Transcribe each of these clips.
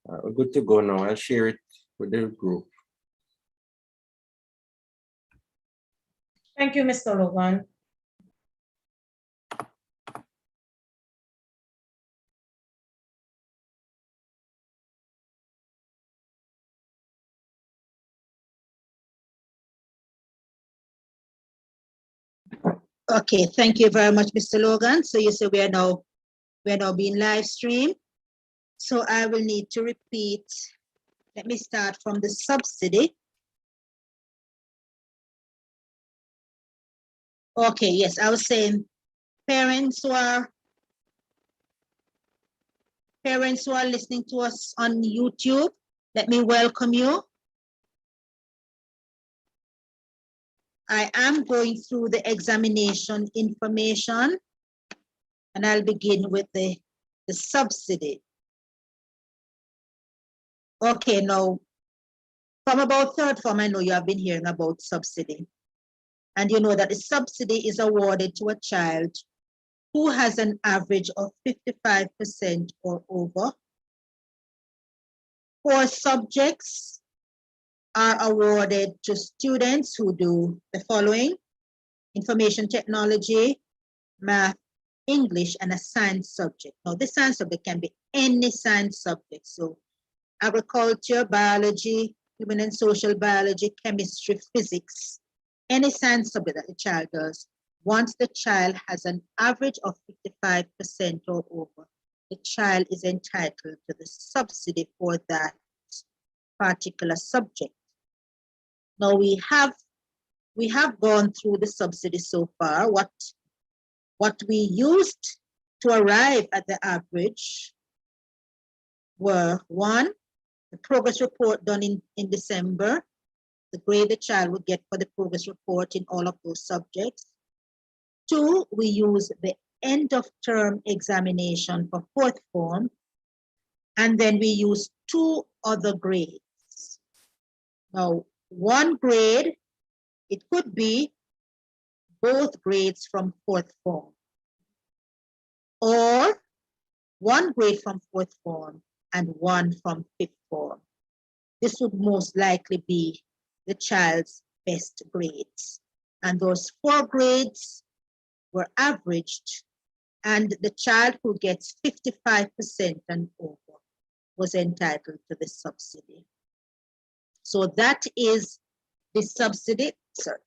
We're good to go now. I'll share it with the group. Thank you, Mr. Logan. Okay, thank you very much, Mr. Logan. So you say we are now being live streamed. So I will need to repeat. Let me start from the subsidy. Okay, yes, I was saying parents who are listening to us on YouTube, let me welcome you. I am going through the examination information, and I'll begin with the subsidy. Okay, now, from about third form, I know you have been hearing about subsidy. And you know that the subsidy is awarded to a child who has an average of 55% or over. 4 subjects are awarded to students who do the following: information technology, math, English, and a science subject. Now, the science subject can be any science subject. So agriculture, biology, human and social biology, chemistry, physics, any science subject that the child does. Once the child has an average of 55% or over, the child is entitled to the subsidy for that particular subject. Now we have gone through the subsidy so far. What we used to arrive at the average were: 1, the progress report done in December, the grade the child would get for the progress report in all of those subjects. 2, we use the end of term examination for 4th form, and then we use 2 other grades. Now, 1 grade, it could be both grades from 4th form, or 1 grade from 4th form and 1 from 5th form. This would most likely be the child's best grades. And those 4 grades were averaged, and the child who gets 55% and over was entitled to the subsidy. So that is the subsidy. Sorry,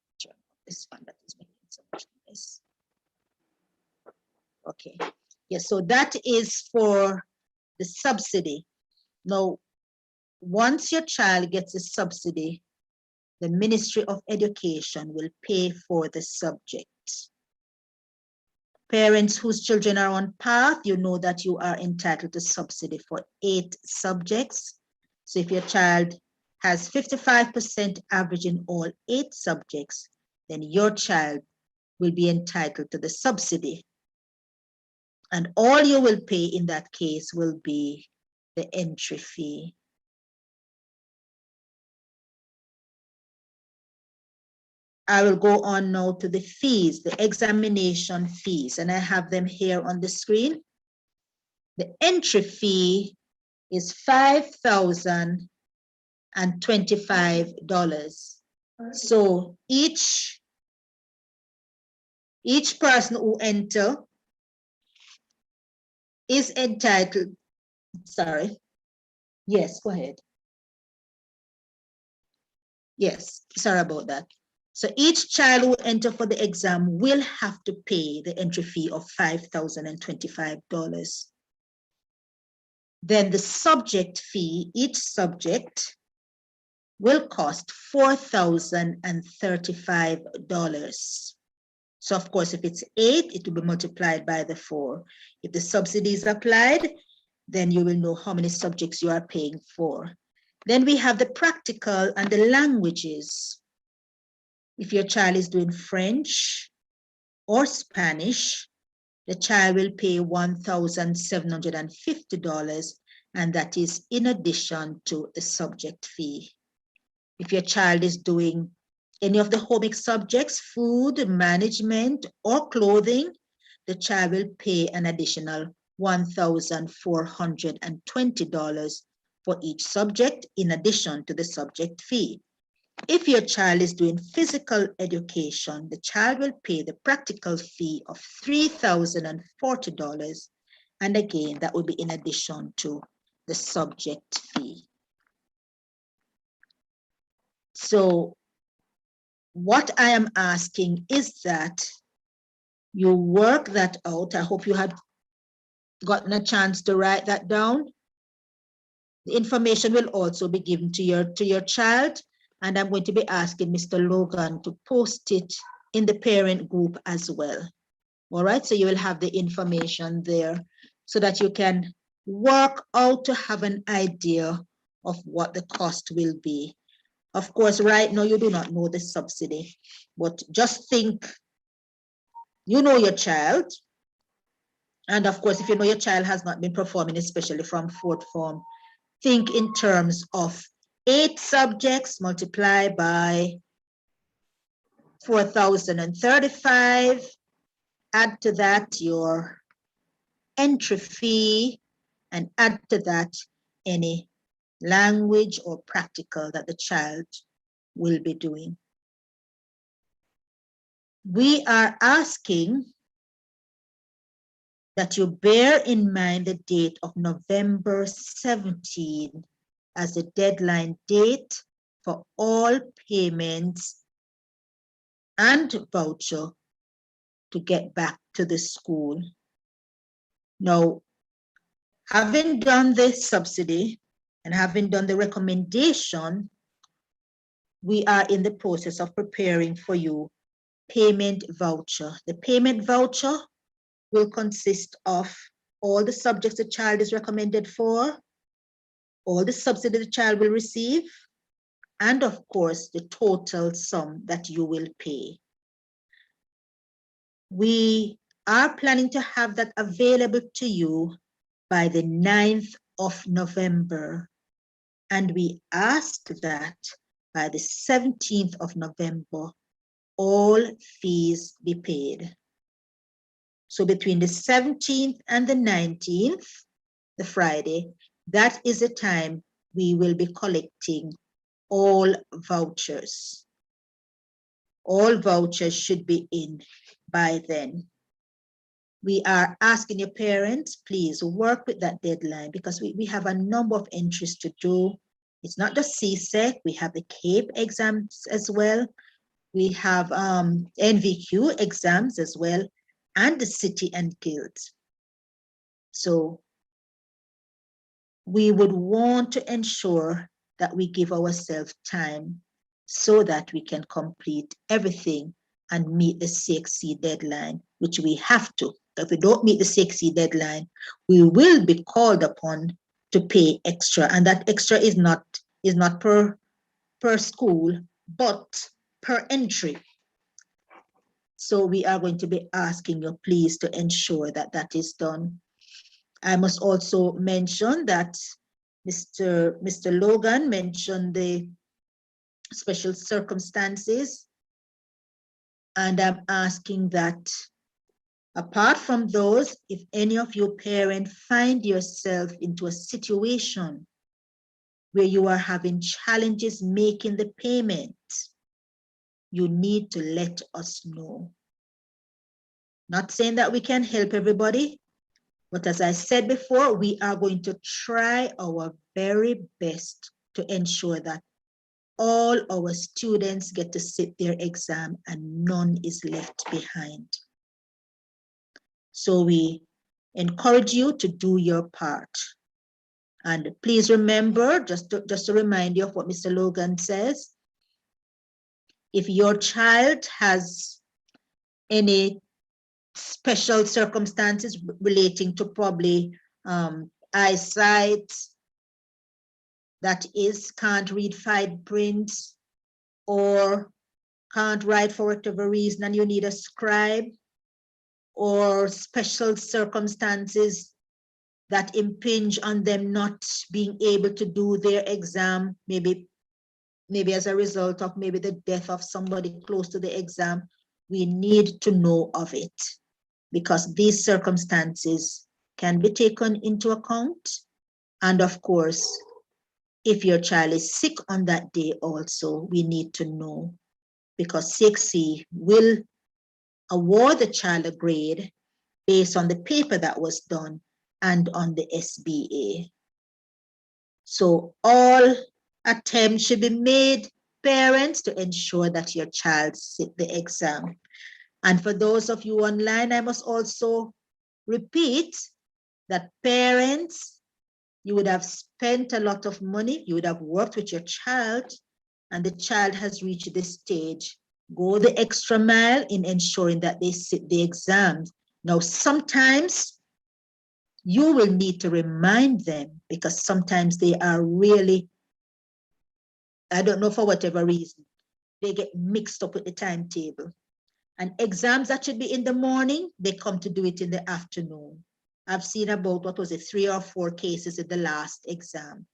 this one that is making so much noise. Okay, yes, so that is for the subsidy. Now, once your child gets a subsidy, the Ministry of Education will pay for the subject. Parents whose children are on path, you know that you are entitled to subsidy for 8 subjects. So if your child has 55% average in all 8 subjects, then your child will be entitled to the subsidy. And all you will pay in that case will be the entry fee. I will go on now to the fees, the examination fees, and I have them here on the screen. The entry fee is $5,025. So each person who enter is entitled, sorry, yes, go ahead. Yes, sorry about that. So each child who enter for the exam will have to pay the entry fee of $5,025. Then the subject fee, each subject will cost $4,035. So of course, if it's 8, it will be multiplied by the 4. If the subsidy is applied, then you will know how many subjects you are paying for. Then we have the practical and the languages. If your child is doing French or Spanish, the child will pay $1,750, and that is in addition to the subject fee. If your child is doing any of the home subjects, food, management, or clothing, the child will pay an additional $1,420 for each subject in addition to the subject fee. If your child is doing physical education, the child will pay the practical fee of $3,040. And again, that will be in addition to the subject fee. So what I am asking is that you work that out. I hope you had gotten a chance to write that down. The information will also be given to your child, and I'm going to be asking Mr. Logan to post it in the parent group as well. All right, so you will have the information there so that you can work out to have an idea of what the cost will be. Of course, right now you do not know the subsidy, but just think, you know your child. And of course, if you know your child has not been performing, especially from fourth form, think in terms of 8 subjects multiplied by 4,035. Add to that your entry fee, and add to that any language or practical that the child will be doing. We are asking that you bear in mind the date of November 17 as the deadline date for all payments and voucher to get back to the school. Now, having done the subsidy and having done the recommendation, we are in the process of preparing for you payment voucher. The payment voucher will consist of all the subjects the child is recommended for, all the subsidy the child will receive, and of course, the total sum that you will pay. We are planning to have that available to you by the 9th of November, and we ask that by the 17th of November, all fees be paid. So between the 17th and the 19th, the Friday, that is the time we will be collecting all vouchers. All vouchers should be in by then. We are asking your parents, please work with that deadline because we have a number of entries to do. It's not just CSEC, we have the CAPE exams as well. We have NVQ exams as well, and the city and guilds. So we would want to ensure that we give ourselves time so that we can complete everything and meet the CXC deadline, which we have to. If we don't meet the CXC deadline, we will be called upon to pay extra, and that extra is not per school, but per entry. So we are going to be asking you please to ensure that that is done. I must also mention that Mr. Logan mentioned the special circumstances, and I'm asking that apart from those, if any of your parents find yourself into a situation where you are having challenges making the payment, you need to let us know. Not saying that we can help everybody, but as I said before, we are going to try our very best to ensure that all our students get to sit their exam and none is left behind. So we encourage you to do your part. And please remember, just to remind you of what Mr. Logan says, if your child has any special circumstances relating to probably eyesight, that is, can't read fine print or can't write for whatever reason and you need a scribe, or special circumstances that impinge on them not being able to do their exam, maybe as a result of maybe the death of somebody close to the exam, we need to know of it, because these circumstances can be taken into account. And of course, If your child is sick on that day also, we need to know, because CXC will award the child a grade based on the paper that was done and on the SBA. So all attempts should be made, parents, to ensure that your child sit the exam. And for those of you online, I must also repeat that parents, you would have spent a lot of money, you would have worked with your child, and the child has reached this stage. Go the extra mile in ensuring that they sit the exams. Now, sometimes you will need to remind them, because sometimes they are really, I don't know, for whatever reason, they get mixed up with the timetable. And exams that should be in the morning, they come to do it in the afternoon. I've seen about, what was it, 3 or 4 cases in the last exam.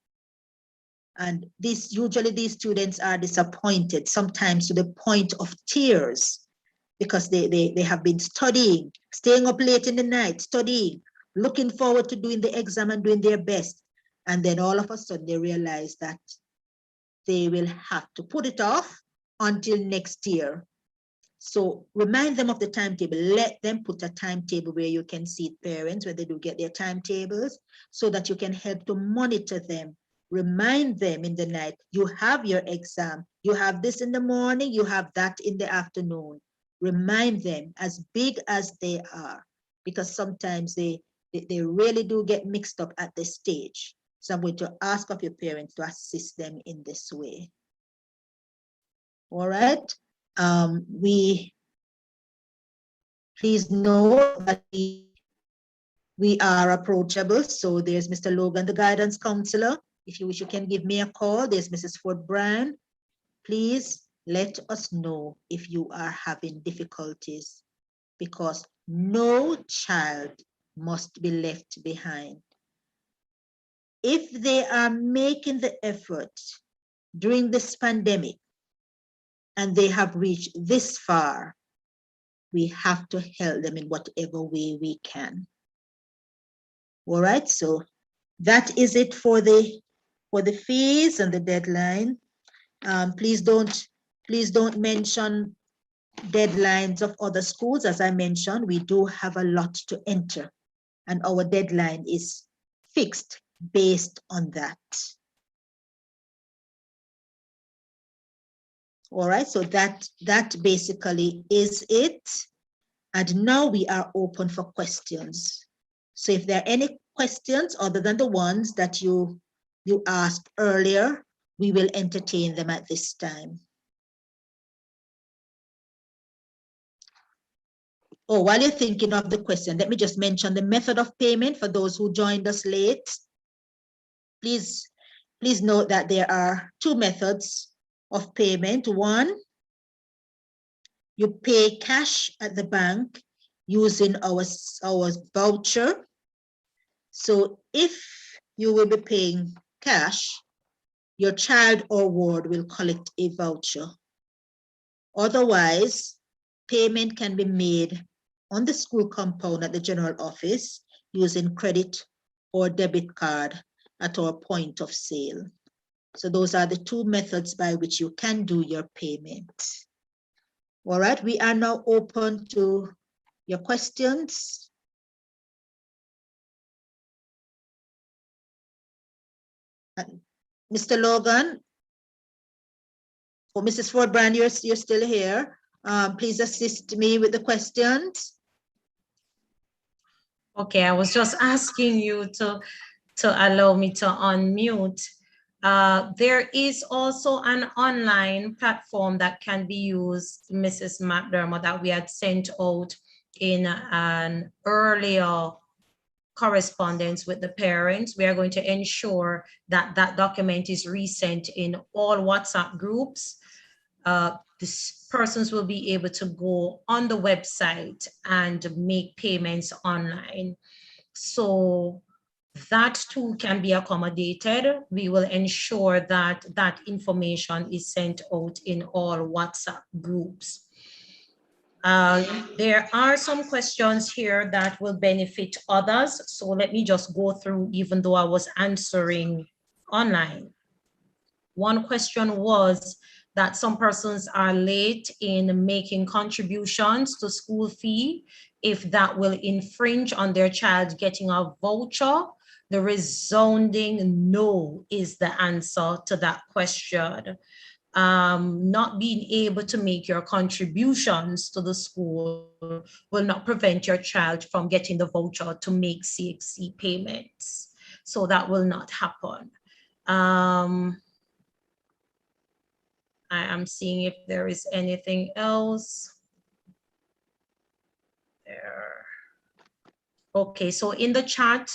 And usually these students are disappointed, sometimes to the point of tears, because they have been studying, staying up late in the night, studying, looking forward to doing the exam and doing their best. And then all of a sudden they realize that they will have to put it off until next year. So remind them of the timetable. Let them put a timetable where you can see parents, where they do get their timetables, so that you can help to monitor them. Remind them in the night, you have your exam, you have this in the morning, you have that in the afternoon. Remind them, as big as they are, because sometimes they really do get mixed up at this stage. So I'm going to ask of your parents to assist them in this way. All right. Please know that we are approachable. So there's Mr. Logan, the guidance counselor. If you wish, you can give me a call. There's Mrs. Ford Bryan. Please let us know if you are having difficulties, because no child must be left behind. If they are making the effort during this pandemic and they have reached this far, we have to help them in whatever way we can. All right, so that is it for the fees and the deadline. Please don't mention deadlines of other schools. As I mentioned, we do have a lot to enter, and our deadline is fixed based on that. All right, so that basically is it. And now we are open for questions. So if there are any questions other than the ones that you asked earlier, we will entertain them at this time. Oh, while you're thinking of the question, let me just mention the method of payment for those who joined us late. Please note that there are 2 methods of payment. One, you pay cash at the bank using our voucher. So if you will be paying cash, your child or ward will collect a voucher. Otherwise, payment can be made on the school compound at the general office using credit or debit card at our point of sale. So those are the 2 methods by which you can do your payment. All right, we are now open to your questions. Mr. Logan, or Mrs. Ford Bryan, you're still here. Please assist me with the questions. Okay, I was just asking you to allow me to unmute. There is also an online platform that can be used, Mrs. McDermott, that we had sent out in an earlier correspondence with the parents. We are going to ensure that that document is resent in all WhatsApp groups. These persons will be able to go on the website and make payments online. So that too can be accommodated. We will ensure that that information is sent out in all WhatsApp groups. There are some questions here that will benefit others. So let me just go through, even though I was answering online. One question was that some persons are late in making contributions to school fee, if that will infringe on their child getting a voucher. The resounding no is the answer to that question. Not being able to make your contributions to the school will not prevent your child from getting the voucher to make CXC payments. So that will not happen. I am seeing if there is anything else there. Okay, so in the chat,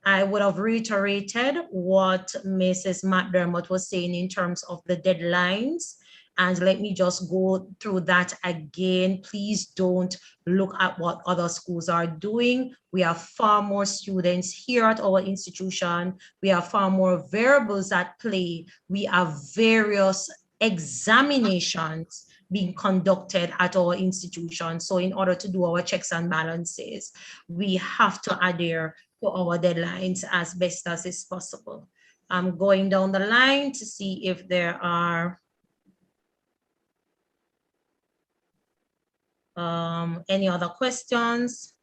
I would have reiterated what Mrs. McDermott was saying in terms of the deadlines. And let me just go through that again. Please don't look at what other schools are doing. We have far more students here at our institution. We have far more variables at play. We have various examinations being conducted at our institution. So in order to do our checks and balances, we have to adhere to our deadlines as best as is possible. I'm going down the line to see if there are any other questions.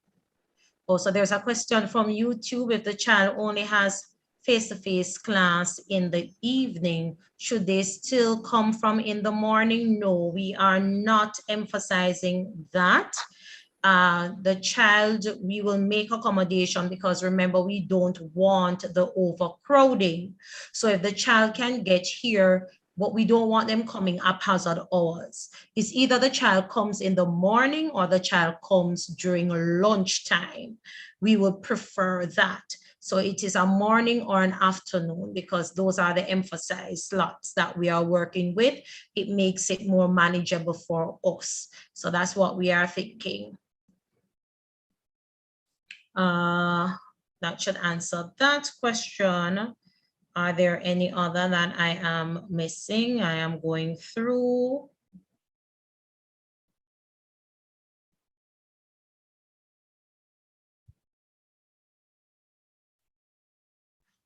Also, there's a question from YouTube. If the child only has face-to-face class in the evening, should they still come from in the morning? No, we are not emphasizing that. The child, we will make accommodation because remember, we don't want the overcrowding. So if the child can get here, but we don't want them coming haphazard hours. It's either the child comes in the morning or the child comes during lunchtime. We would prefer that. So it is a morning or an afternoon because those are the emphasized slots that we are working with. It makes it more manageable for us. So that's what we are thinking. That should answer that question. Are there any other that I am missing? I am going through.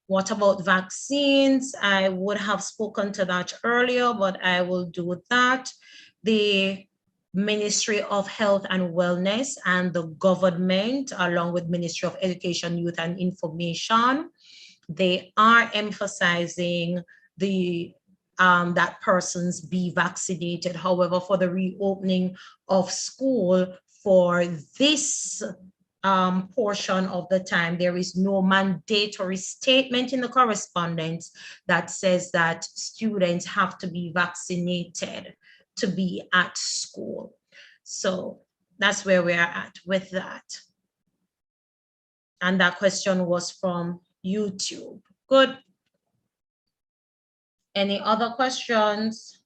What about vaccines? I would have spoken to that earlier, but I will do that. The Ministry of Health and Wellness and the government, along with Ministry of Education, Youth and Information, they are emphasizing the that persons be vaccinated. However, for the reopening of school for this portion of the time, there is no mandatory statement in the correspondence that says that students have to be vaccinated to be at school. So that's where we are at with that. And that question was from YouTube. Good. Any other questions?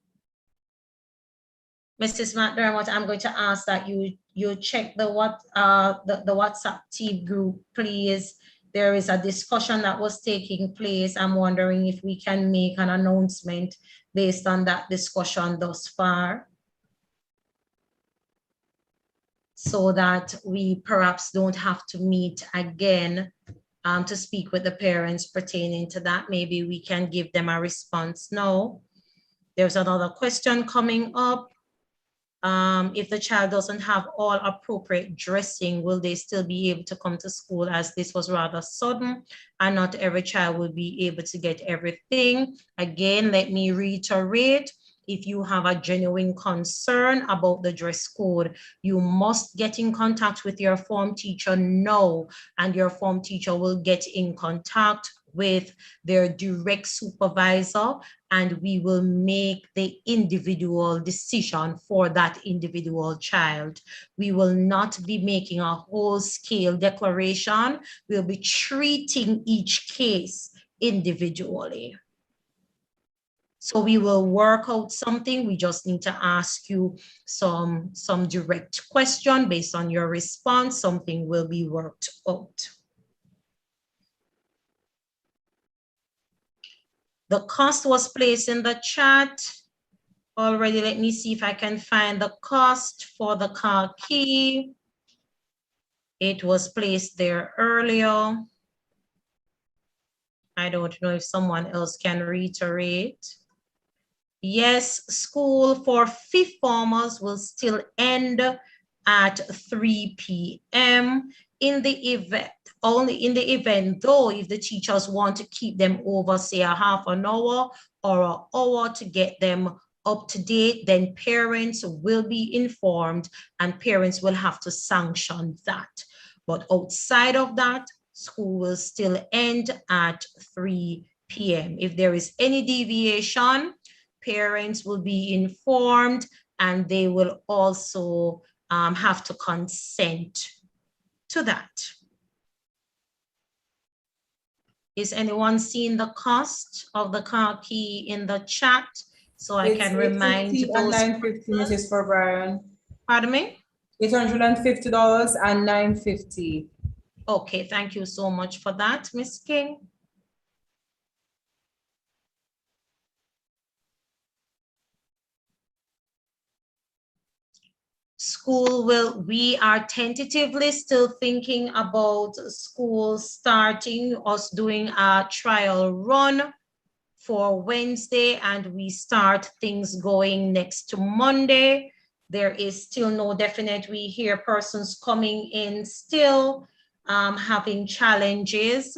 Mrs. McDermott, I'm going to ask that you check the WhatsApp team group, please. There is a discussion that was taking place. I'm wondering if we can make an announcement based on that discussion thus far, so that we perhaps don't have to meet again to speak with the parents pertaining to that. Maybe we can give them a response now. There's another question coming up. If the child doesn't have all appropriate dressing, will they still be able to come to school, as this was rather sudden and not every child will be able to get everything? Again, let me reiterate, if you have a genuine concern about the dress code, you must get in contact with your form teacher now, and your form teacher will get in contact with their direct supervisor, and we will make the individual decision for that individual child. We will not be making a whole-scale declaration. We'll be treating each case individually. So we will work out something. We just need to ask you some direct question. Based on your response, something will be worked out. The cost was placed in the chat already. Let me see if I can find the cost for the car key. It was placed there earlier. I don't know if someone else can reiterate. Yes, school for fifth formers will still end at 3 p.m. in the event, only in the event though, if the teachers want to keep them over, say a half an hour or an hour to get them up to date, then parents will be informed and parents will have to sanction that. But outside of that, school will still end at 3 p.m. If there is any deviation, parents will be informed and they will also have to consent to that. Is anyone seeing the cost of the car key in the chat? So I can remind those. $850 and $950, Mrs. For Brian. Pardon me? $850 and $950. Okay, thank you so much for that, Ms. King. School will, we are tentatively still thinking about school starting, us doing a trial run for Wednesday, and we start things going next Monday. There is still no definite, we hear persons coming in still having challenges.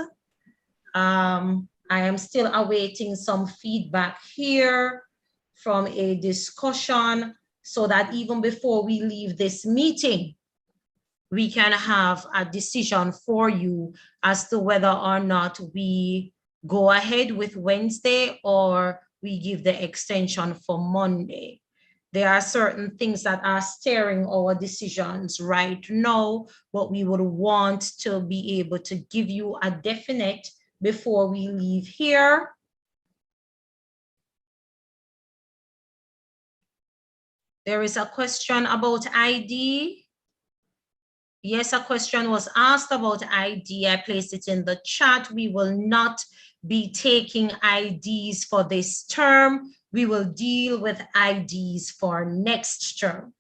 I am still awaiting some feedback here from a discussion so that even before we leave this meeting, we can have a decision for you as to whether or not we go ahead with Wednesday or we give the extension for Monday. There are certain things that are steering our decisions right now, but we would want to be able to give you a definite before we leave here. There is a question about ID. Yes, a question was asked about ID. I placed it in the chat. We will not be taking IDs for this term. We will deal with IDs for next term.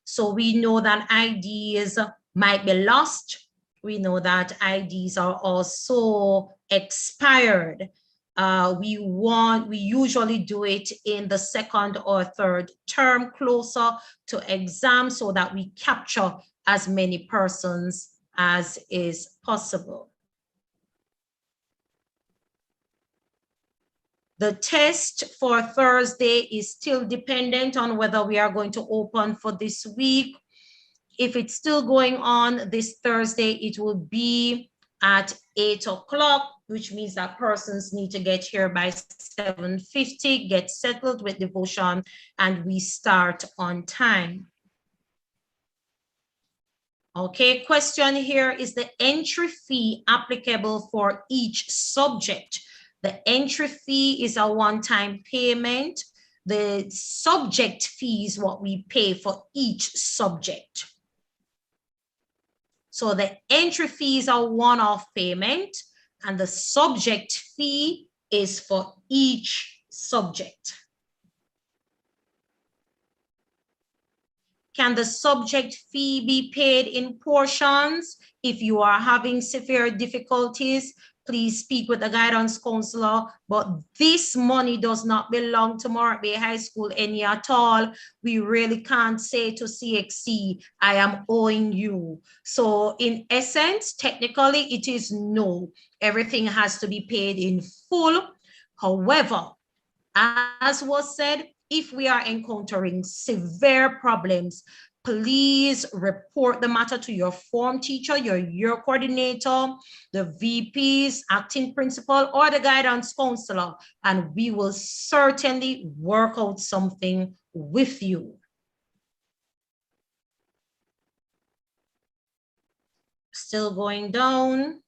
So we know that IDs might be lost. We know that IDs are also expired. We usually do it in the second or third term closer to exam so that we capture as many persons as is possible. The test for Thursday is still dependent on whether we are going to open for this week. If it's still going on this Thursday, it will be at 8 o'clock, which means that persons need to get here by 7:50, get settled with devotion, and we start on time. Okay, question here, is the entry fee applicable for each subject? The entry fee is a one-time payment. The subject fee is what we pay for each subject. So the entry fee is a one-off payment and the subject fee is for each subject. Can the subject fee be paid in portions? If you are having severe difficulties, please speak with the guidance counselor, but this money does not belong to Morant Bay High School any at all. We really can't say to CXC, I am owing you. So in essence, technically it is no. Everything has to be paid in full. However, as was said, if we are encountering severe problems, please report the matter to your form teacher, your coordinator, the VPs, acting principal, or the guidance counselor, and we will certainly work out something with you. Still going down.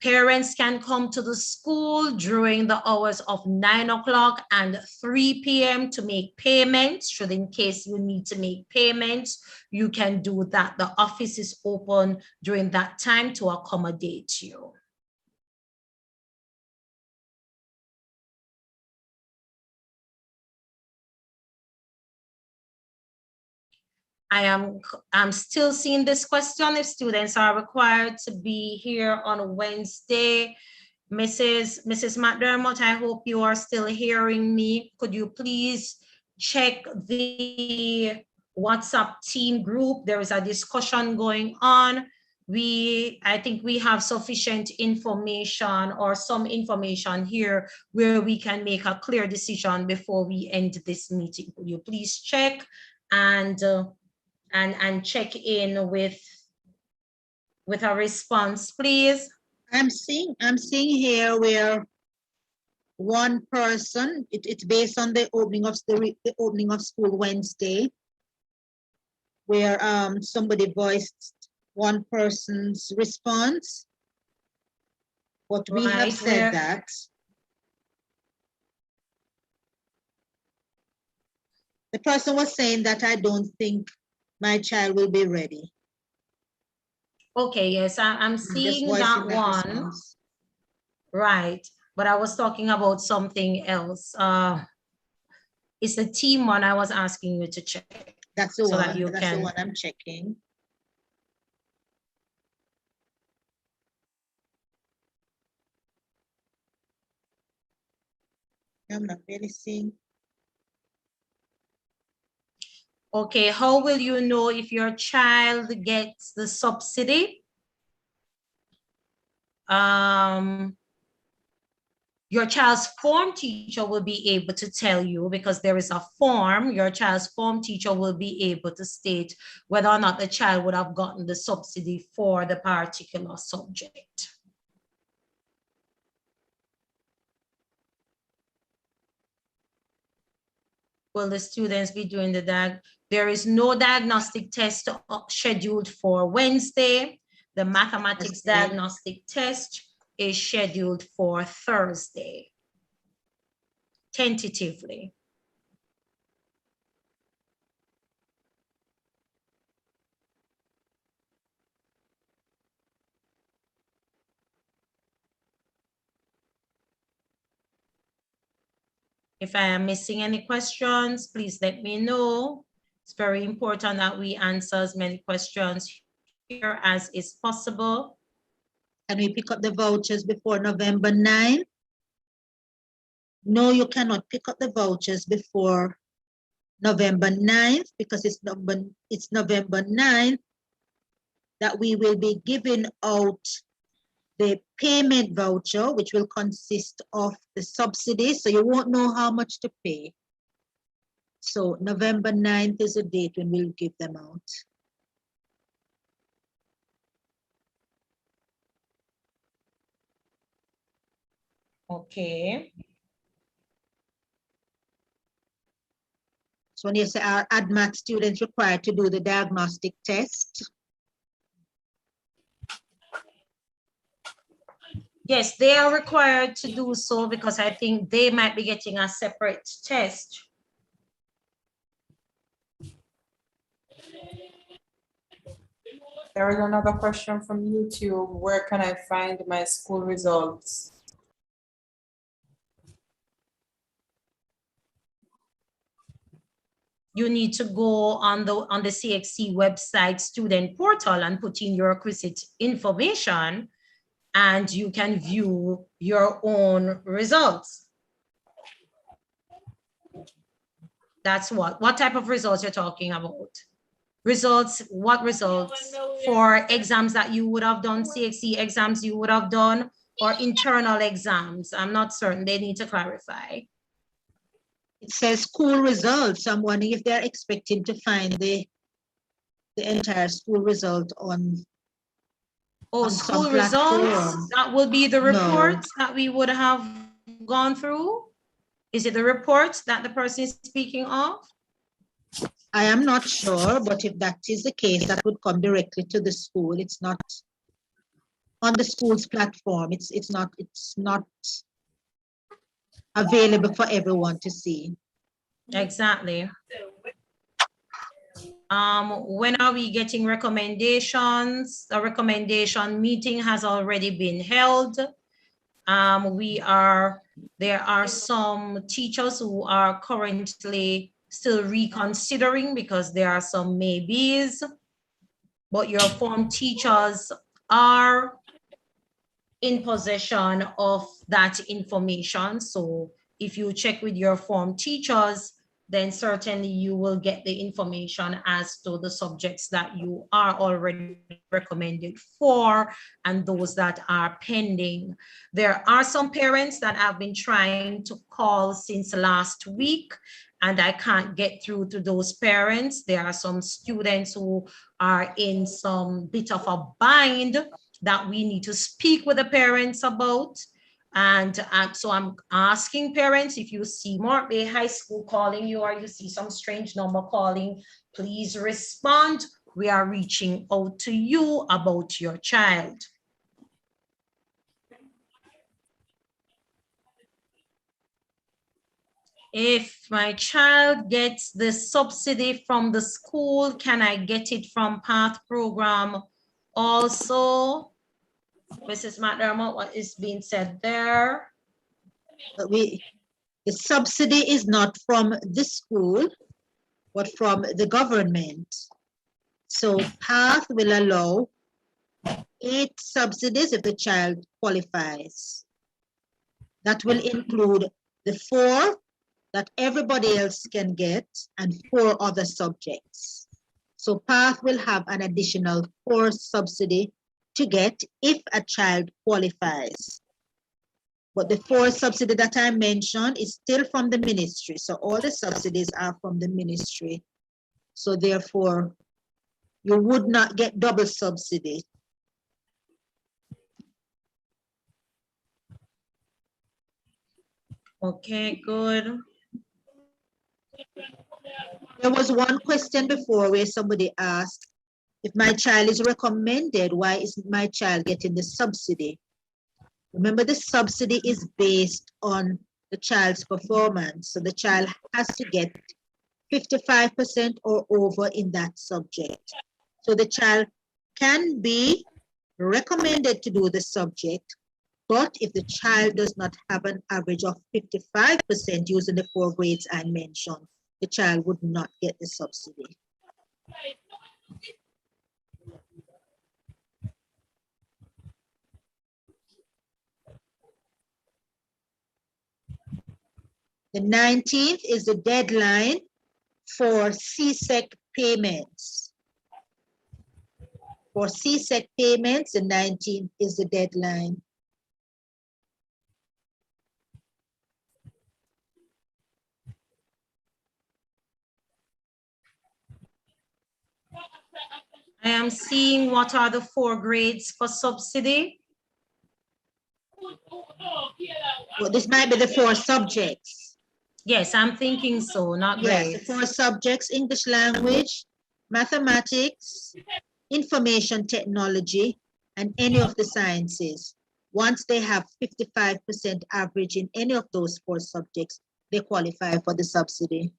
Parents can come to the school during the hours of 9 o'clock and 3 p.m. to make payments. Should in case you need to make payments, you can do that. The office is open during that time to accommodate you. I'm still seeing this question, if students are required to be here on Wednesday. Mrs. McDermott, I hope you are still hearing me. Could you please check the WhatsApp team group? There is a discussion going on. I think we have sufficient information or some information here where we can make a clear decision before we end this meeting. Could you please check and check in with a response, please? I'm seeing here where one person, it's based on the opening of school Wednesday, where somebody voiced one person's response. But we have Right, said that the person was saying that I don't think my child will be ready. Okay, yes, I'm Just seeing voicing that one. response. Right, but I was talking about something else. It's the team one I was asking you to check. That's the So that one. you That's the can- one I'm checking. I'm not really seeing. Okay, how will you know if your child gets the subsidy? Your child's form teacher will be able to tell you, because there is a form. Your child's form teacher will be able to state whether or not the child would have gotten the subsidy for the particular subject. Will the students be doing there is no diagnostic test scheduled for Wednesday. The mathematics diagnostic test is scheduled for Thursday, tentatively. If I am missing any questions, please let me know. It's very important that we answer as many questions here as is possible. Can we pick up the vouchers before November 9? No, you cannot pick up the vouchers before November 9th, because it's November 9th that we will be giving out the payment voucher, which will consist of the subsidy. So you won't know how much to pay. So November 9th is a date when we'll give them out. Okay. So when you say our ADMAT students required to do the diagnostic test. Yes, they are required to do so, because I think they might be getting a separate test. There is another question from YouTube. Where can I find my school results? You need to go on the CXC website student portal and put in your requisite information, and you can view your own results. That's what type of results you're talking about? Results, what results? For exams that you would have done, CXC exams you would have done, or internal exams? I'm not certain, they need to clarify. It says school results. I'm wondering if they're expecting to find the entire school result on school some results, platform. that will be the No. reports that we would have gone through. Is it the reports that the person is speaking of? I am not sure, but if that is the case, that would come directly to the school. It's not on the school's platform. It's not available for everyone to see. Exactly. When are we getting recommendations? The recommendation meeting has already been held. There are some teachers who are currently still reconsidering, because there are some maybes, but your form teachers are in possession of that information. So if you check with your form teachers, then certainly you will get the information as to the subjects that you are already recommended for and those that are pending. There are some parents that have been trying to call since last week, and I can't get through to those parents. There are some students who are in some bit of a bind that we need to speak with the parents about. And so I'm asking parents, if you see Morant Bay High School calling you or you see some strange number calling, please respond. We are reaching out to you about your child. If my child gets the subsidy from the school, can I get it from PATH program also? Mrs. McDermott, what is being said there? The subsidy is not from the school, but from the government. So PATH will allow 8 subsidies if the child qualifies. That will include the 4 that everybody else can get and 4 other subjects. So PATH will have an additional 4 subsidy to get if a child qualifies. But the 4 subsidy that I mentioned is still from the ministry. So all the subsidies are from the ministry. So therefore, you would not get double subsidy. Okay, good. There was one question before where somebody asked, if my child is recommended, why is my child getting the subsidy? Remember, the subsidy is based on the child's performance. So the child has to get 55% or over in that subject. So the child can be recommended to do the subject, but if the child does not have an average of 55% using the 4 grades I mentioned, the child would not get the subsidy. The 19th is the deadline for CSEC payments. For CSEC payments, the 19th is the deadline. I am seeing what are the 4 grades for subsidy. Well, this might be the 4 subjects. Yes, I'm thinking so, not Yes, the grades. 4 subjects: English language, mathematics, information technology, and any of the sciences. Once they have 55% average in any of those 4 subjects, they qualify for the subsidy.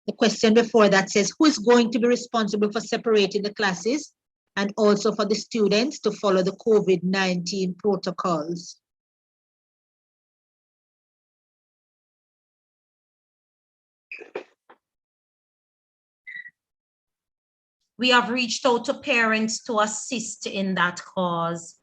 The question before that says, who is going to be responsible for separating the classes and also for the students to follow the COVID-19 protocols? We have reached out to parents to assist in that cause.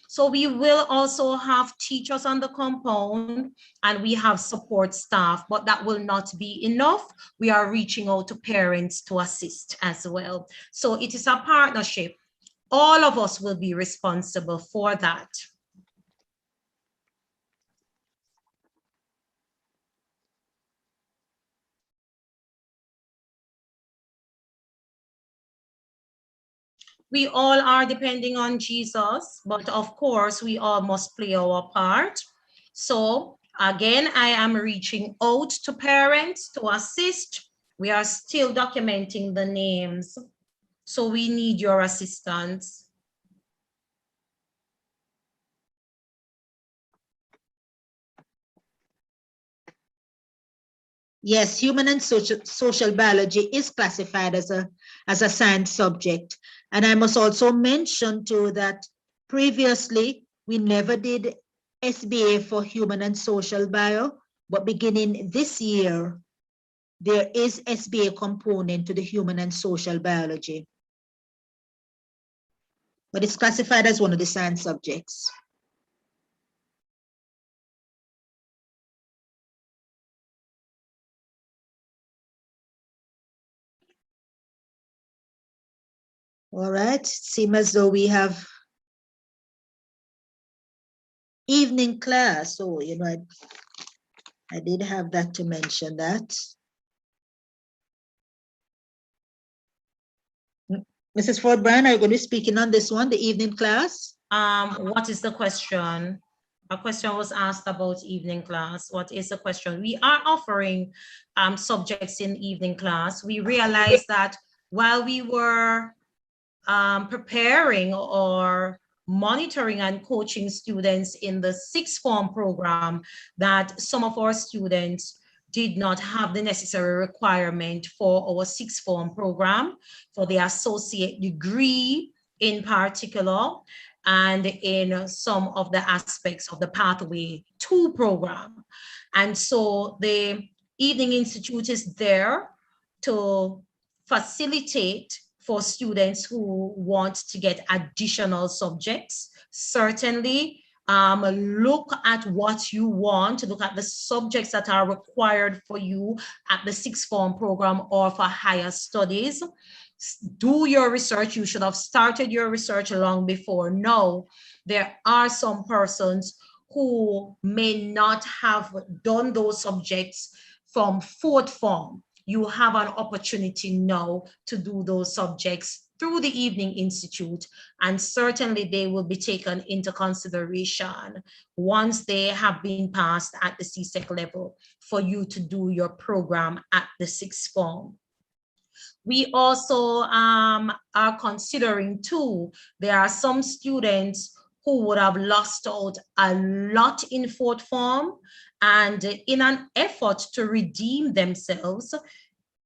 So we will also have teachers on the compound and we have support staff, but that will not be enough. We are reaching out to parents to assist as well. So it is a partnership. All of us will be responsible for that. We all are depending on Jesus, but of course, we all must play our part. So again, I am reaching out to parents to assist. We are still documenting the names. So we need your assistance. Yes, human and social biology is classified as a science subject. And I must also mention too that previously we never did SBA for human and social bio, but beginning this year, there is SBA component to the human and social biology, but it's classified as one of the science subjects. All right, seems as though we have evening class. So, you know, I did have that to mention that. Mrs. Ford Bryan, are you going to be speaking on this one, the evening class? What is the question? A question was asked about evening class. What is the question? We are offering subjects in evening class. We realized that while we were preparing or monitoring and coaching students in the sixth form program, that some of our students did not have the necessary requirement for our sixth form program, for the associate degree in particular, and in some of the aspects of the pathway to program. And so the Evening Institute is there to facilitate for students who want to get additional subjects. Certainly, look at what you want, look at the subjects that are required for you at the sixth form program or for higher studies. Do your research. You should have started your research long before. No, there are some persons who may not have done those subjects from fourth form. You have an opportunity now to do those subjects through the Evening Institute, and certainly they will be taken into consideration once they have been passed at the CSEC level for you to do your program at the sixth form. We also are considering too, there are some students who would have lost out a lot in fourth form, and in an effort to redeem themselves,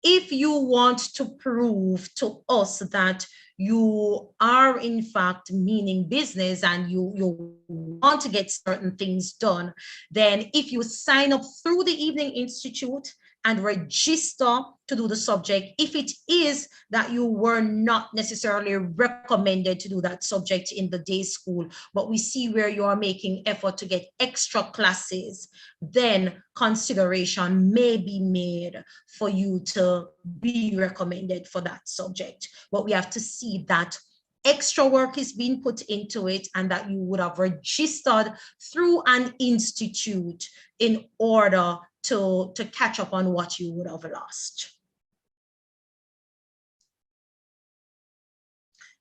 if you want to prove to us that you are in fact meaning business and you want to get certain things done, then if you sign up through the Evening Institute and register to do the subject, if it is that you were not necessarily recommended to do that subject in the day school, but we see where you are making effort to get extra classes, then consideration may be made for you to be recommended for that subject. But we have to see that extra work is being put into it and that you would have registered through an institute in order to catch up on what you would have lost.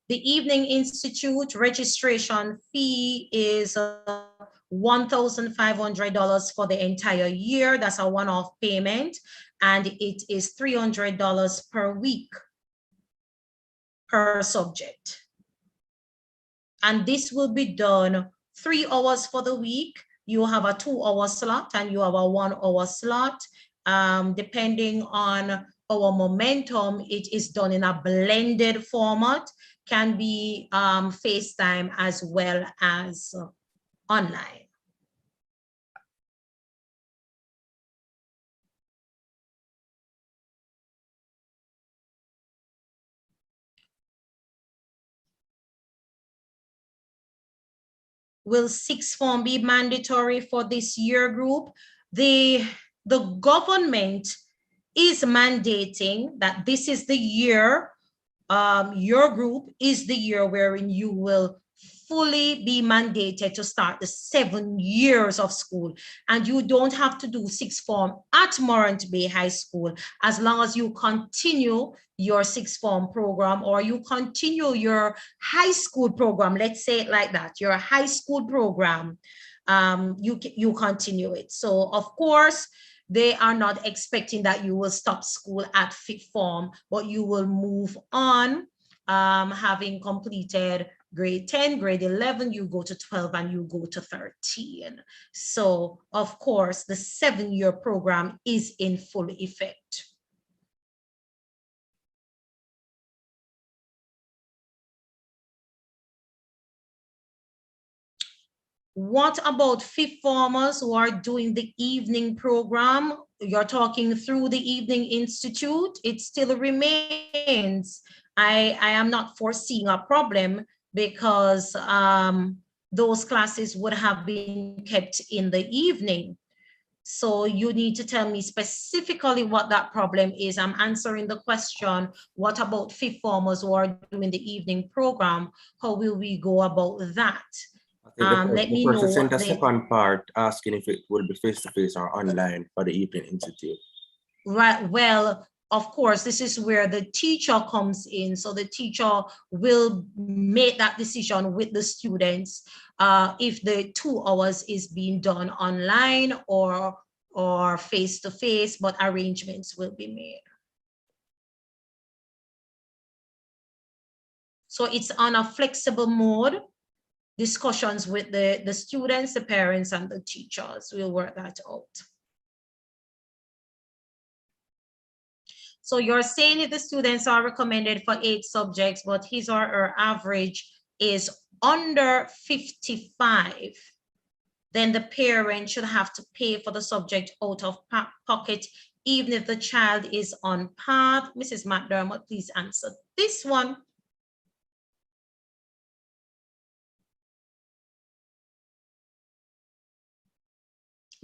The Evening Institute registration fee is $1,500 for the entire year. That's a one-off payment, and it is $300 per week per subject. And this will be done 3 hours for the week. You have a 2-hour slot and you have a 1-hour slot. Depending on our momentum, it is done in a blended format, can be FaceTime as well as online. Will sixth form be mandatory for this year group? The government is mandating that this is the year, your group is the year wherein you will fully be mandated to start the 7 years of school. And you don't have to do sixth form at Morant Bay High School as long as you continue your sixth form program or you continue your high school program. Let's say it like that, your high school program, you continue it. So of course, they are not expecting that you will stop school at fifth form, but you will move on, having completed grade 10, grade 11, you go to 12 and you go to 13. So of course, the 7-year program is in full effect. What about fifth formers who are doing the evening program? you're talking through the Evening Institute, it still remains. I am not foreseeing a problem because those classes would have been kept in the evening. So you need to tell me specifically what that problem is. I'm answering the question, what about fifth formers who are doing the evening program? How will we go about that? I think Let the me person know. sent a second part asking if it will be face-to-face or online for the Evening Institute. Right. Well, of course, this is where the teacher comes in. So the teacher will make that decision with the students if the 2 hours is being done online or face-to-face, but arrangements will be made. So it's on a flexible mode. Discussions with the students, the parents, and the teachers. We'll work that out. So you're saying if the students are recommended for 8 subjects, but his or her average is under 55, then the parent should have to pay for the subject out of pocket, even if the child is on path. Mrs. McDermott, please answer this one.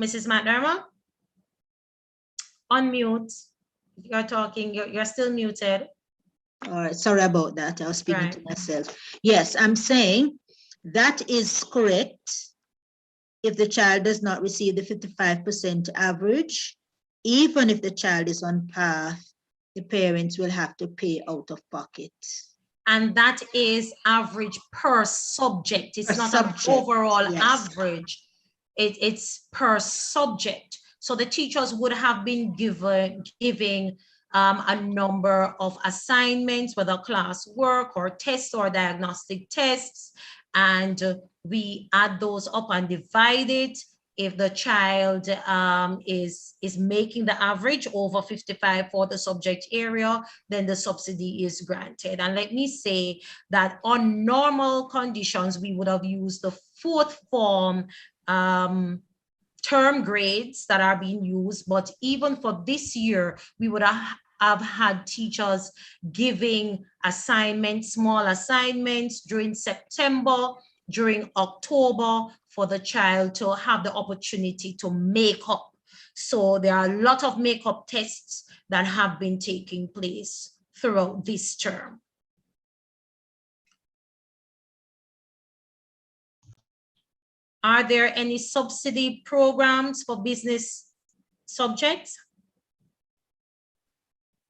Mrs. McDermott, unmute. You're talking, you're still muted. All right, sorry about that. I was speaking to Right. myself. Yes, I'm saying that is correct. If the child does not receive the 55% average, even if the child is on path, the parents will have to pay out of pocket. And that is average per subject. It's Per not subject, an overall yes. average. It's per subject. So the teachers would have been giving a number of assignments, whether class work or tests or diagnostic tests, and we add those up and divide it. If the child is making the average over 55 for the subject area, then the subsidy is granted. And let me say that on normal conditions, we would have used the 4th form term grades that are being used, but even for this year, we would have had teachers giving assignments, small assignments during September, during October, for the child to have the opportunity to make up. So there are a lot of makeup tests that have been taking place throughout this term. Are there any subsidy programs for business subjects?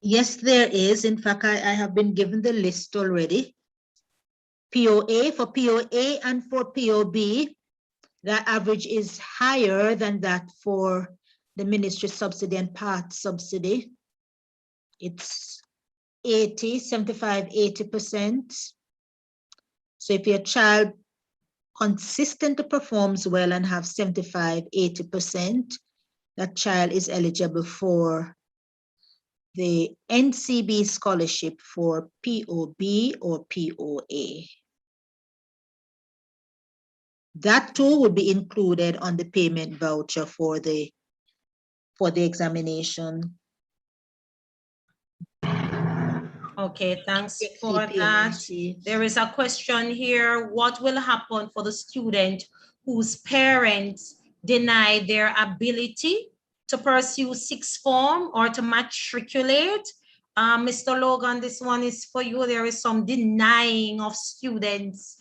Yes, there is. In fact, I have been given the list already. POA, for POA and for POB, that average is higher than that for the ministry subsidy and part subsidy. It's 80, 75, 80%. So if your child consistently performs well and have 75, 80%, that child is eligible for the NCB scholarship for POB or POA. That too would be included on the payment voucher for the examination. Okay, thanks for that. There is a question here. What will happen for the student whose parents deny their ability to pursue 6th form or to matriculate? Mr. Logan, this one is for you. There is some denying of students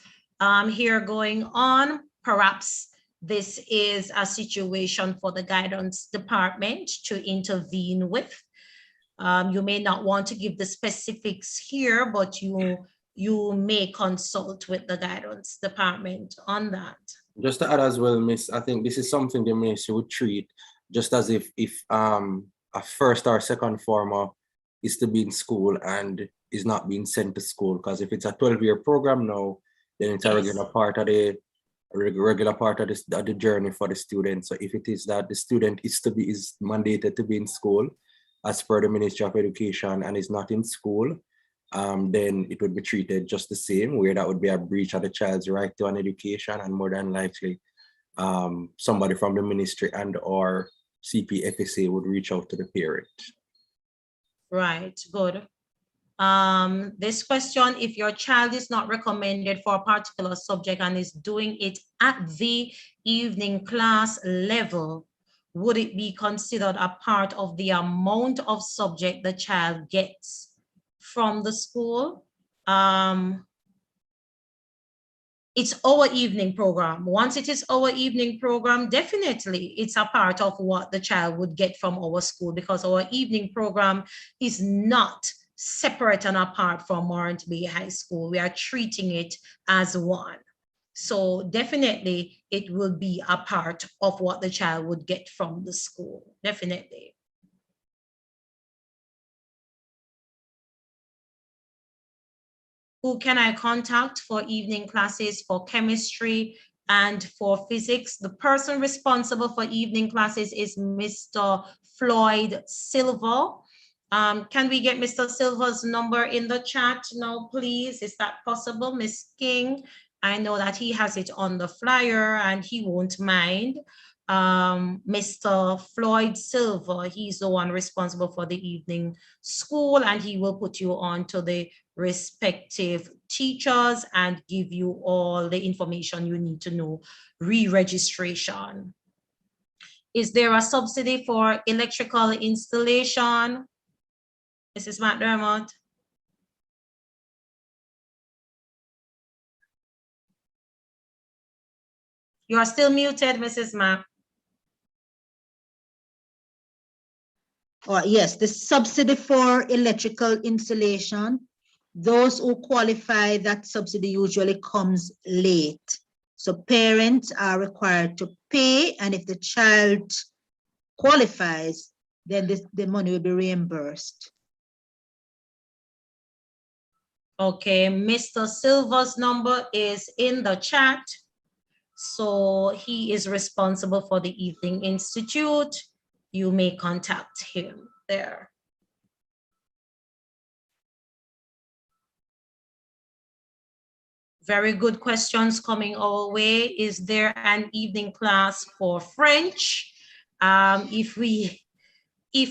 here going on. Perhaps this is a situation for the guidance department to intervene with. You may not want to give the specifics here, but you may consult with the guidance department on that. Just to add as well, Miss, I think this is something the ministry would treat just as if a first or second former is to be in school and is not being sent to school. Because if it's a 12-year program now, then it's a regular part of the journey for the student. So if it is that the student is mandated to be in school as per the Ministry of Education and is not in school, then it would be treated just the same, where that would be a breach of the child's right to an education, and more than likely somebody from the ministry and or CPFSA would reach out to the parent. Right, good. This question, if your child is not recommended for a particular subject and is doing it at the evening class level, would it be considered a part of the amount of subject the child gets from the school? It's our evening program. Once it is our evening program, definitely it's a part of what the child would get from our school, because our evening program is not separate and apart from Morant Bay High School. We are treating it as one. So definitely it will be a part of what the child would get from the school, definitely. Who can I contact for evening classes for chemistry and for physics? The person responsible for evening classes is Mr. Floyd Silva. Can we get Mr. Silva's number in the chat now, please? Is that possible, Miss King? I know that he has it on the flyer and he won't mind. Mr. Floyd Silva, he's the one responsible for the evening school, and he will put you on to the respective teachers and give you all the information you need to know. Re-registration. Is there a subsidy for electrical installation? Mrs. McDermott? You are still muted, Mrs. Mack. Yes, the subsidy for electrical installation, those who qualify, that subsidy usually comes late. So parents are required to pay, and if the child qualifies, then the money will be reimbursed. Okay, Mr. Silva's number is in the chat. So he is responsible for the Evening Institute. You may contact him there. Very good questions coming our way. Is there an evening class for French? If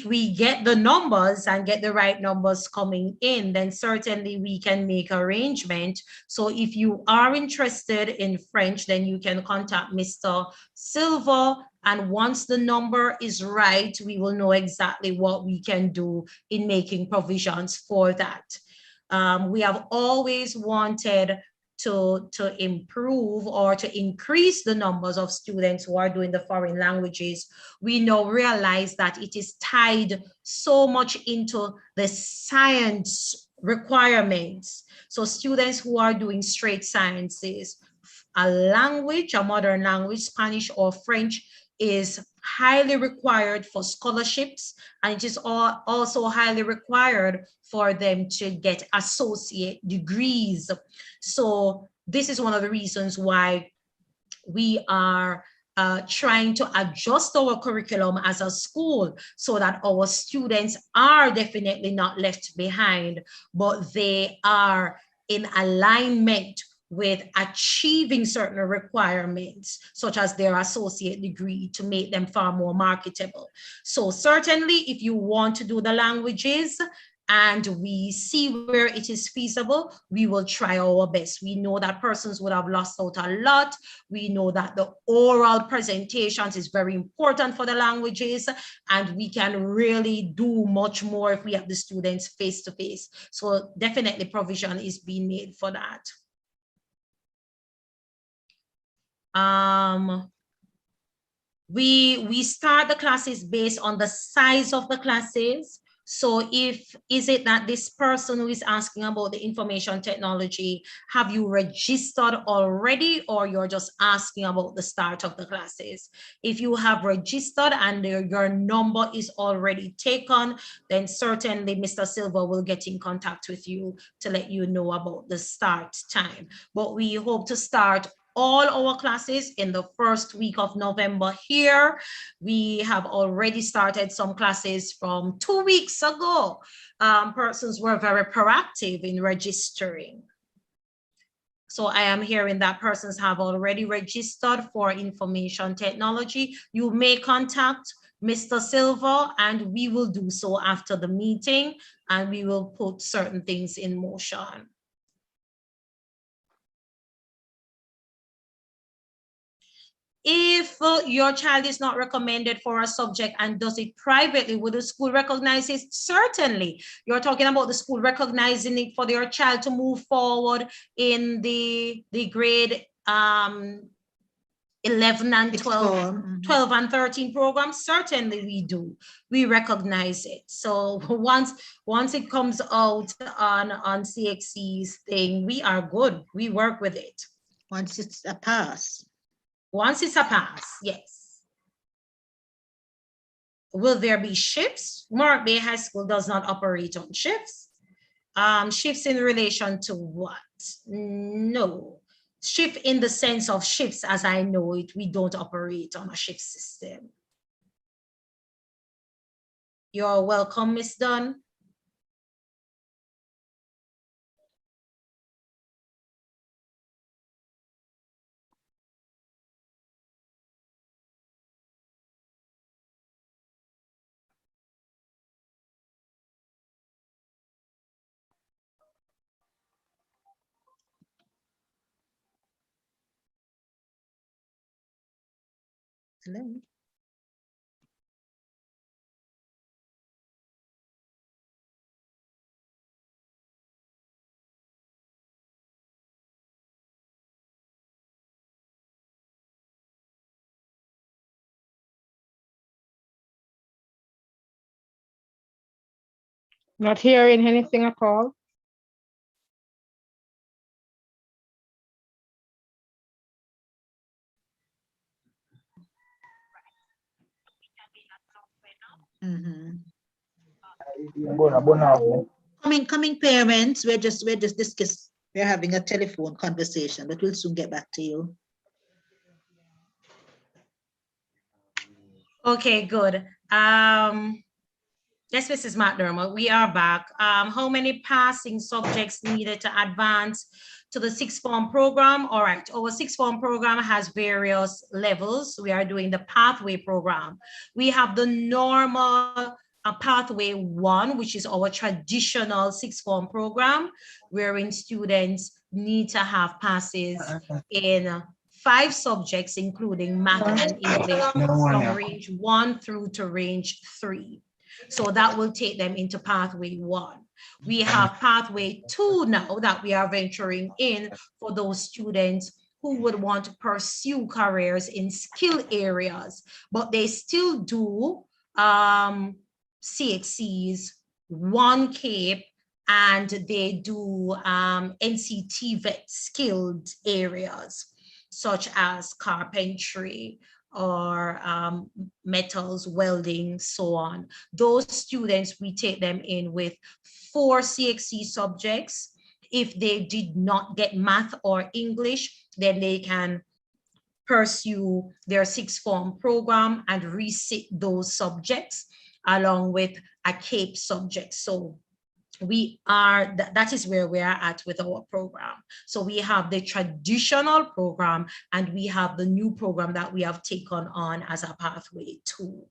we get the numbers and get the right numbers coming in, then certainly we can make arrangement. So if you are interested in French, then you can contact Mr. Silva. And once the number is right, we will know exactly what we can do in making provisions for that. We have always wanted to improve or to increase the numbers of students who are doing the foreign languages. We now realize that it is tied so much into the science requirements. So students who are doing straight sciences, a language, a modern language, Spanish or French, is highly required for scholarships, and it is also highly required for them to get associate degrees. So this is one of the reasons why we are trying to adjust our curriculum as a school so that our students are definitely not left behind, but they are in alignment with achieving certain requirements, such as their associate degree, to make them far more marketable. So certainly, if you want to do the languages and we see where it is feasible, we will try our best. We know that persons would have lost out a lot. We know that the oral presentations is very important for the languages, and we can really do much more if we have the students face to face. So definitely provision is being made for that. We start the classes based on the size of the classes. So is it that this person who is asking about the information technology, have you registered already, or you're just asking about the start of the classes? If you have registered and your number is already taken, then certainly Mr. Silva will get in contact with you to let you know about the start time. But we hope to start all our classes in the first week of November here. We have already started some classes from 2 weeks ago. Persons were very proactive in registering. So I am hearing that persons have already registered for information technology. You may contact Mr. Silva, and we will do so after the meeting, and we will put certain things in motion. If your child is not recommended for a subject and does it privately, would the school recognize it? Certainly. You're talking about the school recognizing it for their child to move forward in the grade 11 and 12 and 13 programs. Certainly we do. We recognize it. So once it comes out on CXC's thing, we are good. We work with it. Once it's a pass. Once it's a pass, yes. Will there be shifts? Morant Bay High School does not operate on shifts. Shifts in relation to what? No. Shift in the sense of shifts as I know it, we don't operate on a shift system. You're welcome, Miss Dunn. Hello. Not hearing anything at all. Coming parents, we're just we're having a telephone conversation, but we'll soon get back to you. Okay, good. Yes, Mrs. McDermott, we are back. How many passing subjects needed to advance to the sixth form program? All right, our sixth form program has various levels. We are doing the pathway program. We have the normal pathway 1, which is our traditional sixth form program, wherein students need to have passes in 5 subjects, including math and English, from range 1 through to range 3. So that will take them into pathway 1. We have pathway 2 now that we are venturing in for those students who would want to pursue careers in skill areas, but they still do CXCs, 1 CAPE, and they do NCT vet skilled areas, such as carpentry or metals, welding, so on. Those students, we take them in with 4 CXC subjects. If they did not get math or English, then they can pursue their sixth form program and resit those subjects along with a CAPE subject. So that is where we are at with our program. So we have the traditional program and we have the new program that we have taken on as a pathway 2.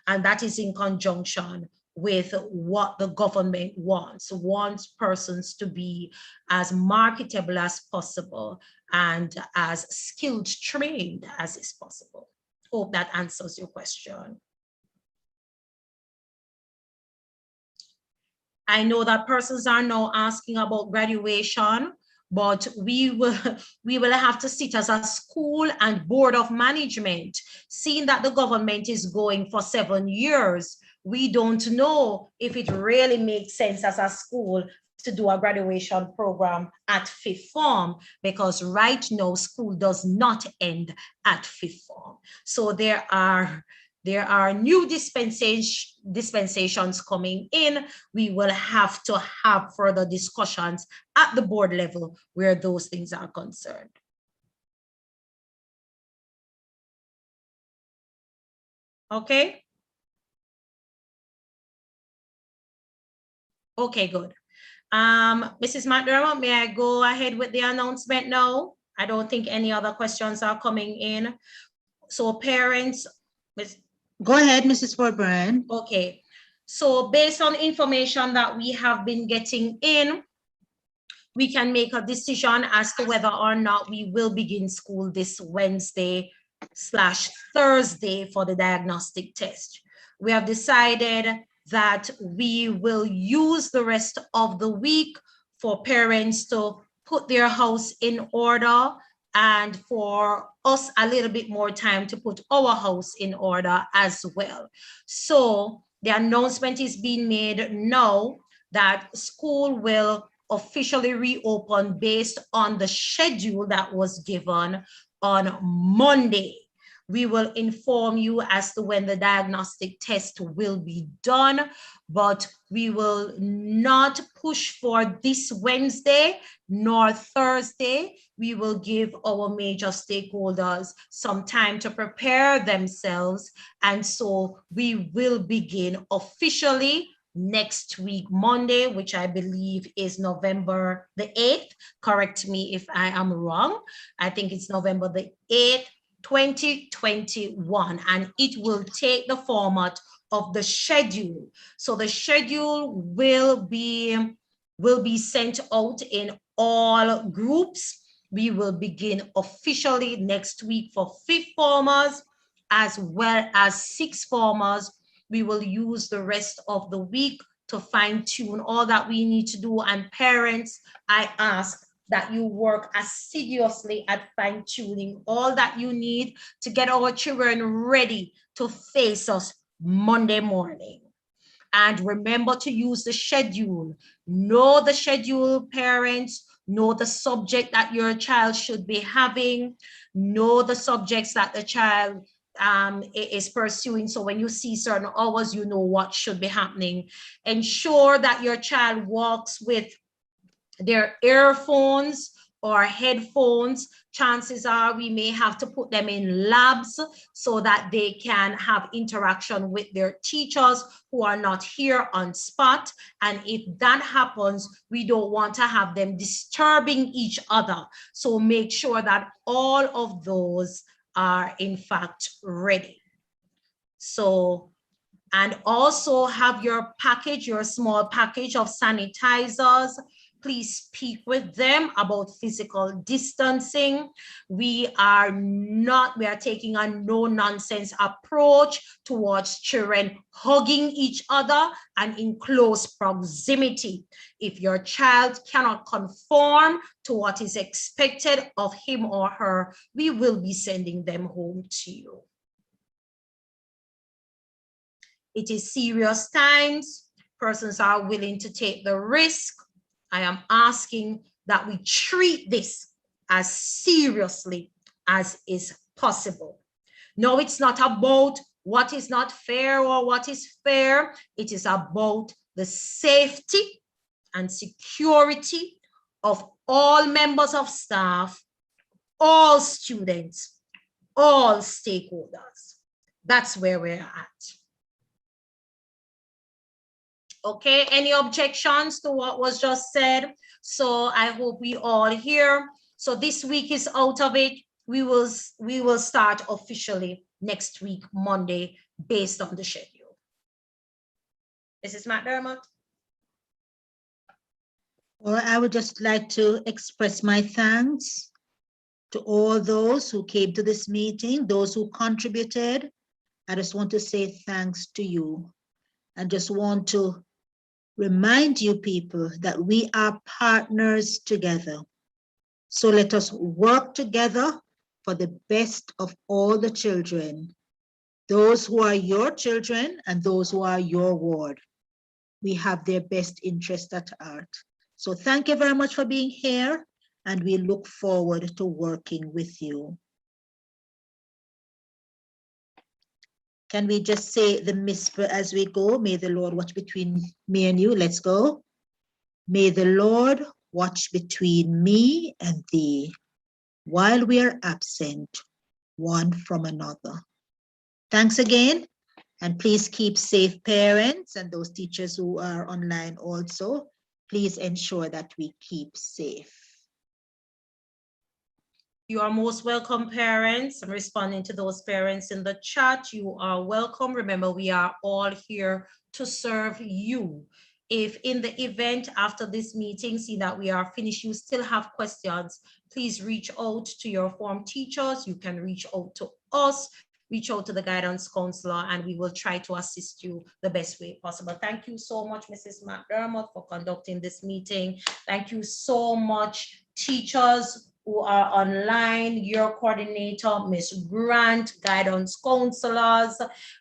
And that is in conjunction with what the government wants persons to be as marketable as possible and as skilled trained as is possible. Hope that answers your question. I know that persons are now asking about graduation, but we will have to sit as a school and board of management. Seeing that the government is going for 7 years, we don't know if it really makes sense as a school to do a graduation program at 5th form, because right now school does not end at 5th form. So there are new dispensations coming in. We will have to have further discussions at the board level where those things are concerned. Okay. Okay, good. Mrs. McDermott, may I go ahead with the announcement now? I don't think any other questions are coming in. So parents, Go ahead, Mrs. Forbrand. Okay, so based on information that we have been getting in, we can make a decision as to whether or not we will begin school this Wednesday/Thursday for the diagnostic test. We have decided that we will use the rest of the week for parents to put their house in order and for us a little bit more time to put our house in order as well. So the announcement is being made now that school will officially reopen based on the schedule that was given on Monday. We will inform you as to when the diagnostic test will be done, but we will not push for this Wednesday nor Thursday. We will give our major stakeholders some time to prepare themselves. And so we will begin officially next week, Monday, which I believe is November the 8th. Correct me if I am wrong. I think it's November the 8th, 2021, and it will take the format of the schedule. So the schedule will be sent out in all groups. We will begin officially next week for 5th formers as well as 6th formers. We will use the rest of the week to fine tune all that we need to do. And parents, I ask that you work assiduously at fine tuning all that you need to get our children ready to face us Monday morning. And remember to use the schedule. Know the schedule, parents. Know the subject that your child should be having. Know the subjects that the child is pursuing. So when you see certain hours, you know what should be happening. Ensure that your child walks with their earphones or headphones. Chances are we may have to put them in labs so that they can have interaction with their teachers who are not here on spot. And if that happens, we don't want to have them disturbing each other. So make sure that all of those are in fact ready. So, and also have your package, your small package of sanitizers. Please speak with them about physical distancing. We are taking a no nonsense approach towards children hugging each other and in close proximity. If your child cannot conform to what is expected of him or her, we will be sending them home to you. It is serious times. Persons are willing to take the risk. I am asking that we treat this as seriously as is possible. No, it's not about what is not fair or what is fair. It is about the safety and security of all members of staff, all students, all stakeholders. That's where we're at. Okay, any objections to what was just said? So I hope we all hear. So this week is out of it. We will start officially next week, Monday, based on the schedule. Mrs. McDermott? Well, I would just like to express my thanks to all those who came to this meeting, those who contributed. I just want to say thanks to you. I just want to remind you people that we are partners together. So let us work together for the best of all the children, those who are your children and those who are your ward. We have their best interest at heart. So thank you very much for being here, and we look forward to working with you. Can we just say the whisper as we go? May the Lord watch between me and you. Let's go. May the Lord watch between me and thee while we are absent one from another. Thanks again. And please keep safe, parents and those teachers who are online also. Please ensure that we keep safe. You are most welcome, parents. I'm responding to those parents in the chat. You are welcome. Remember, we are all here to serve you. If in the event after this meeting, see that we are finished, you still have questions, please reach out to your form teachers. You can reach out to us, reach out to the guidance counselor, and we will try to assist you the best way possible. Thank you so much, Mrs. McDermott, for conducting this meeting. Thank you so much, teachers who are online, your coordinator, Ms. Grant, guidance counselors,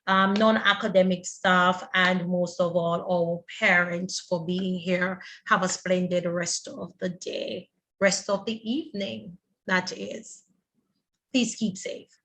non-academic staff, and most of all, our parents for being here. Have a splendid rest of the day, rest of the evening, that is. Please keep safe.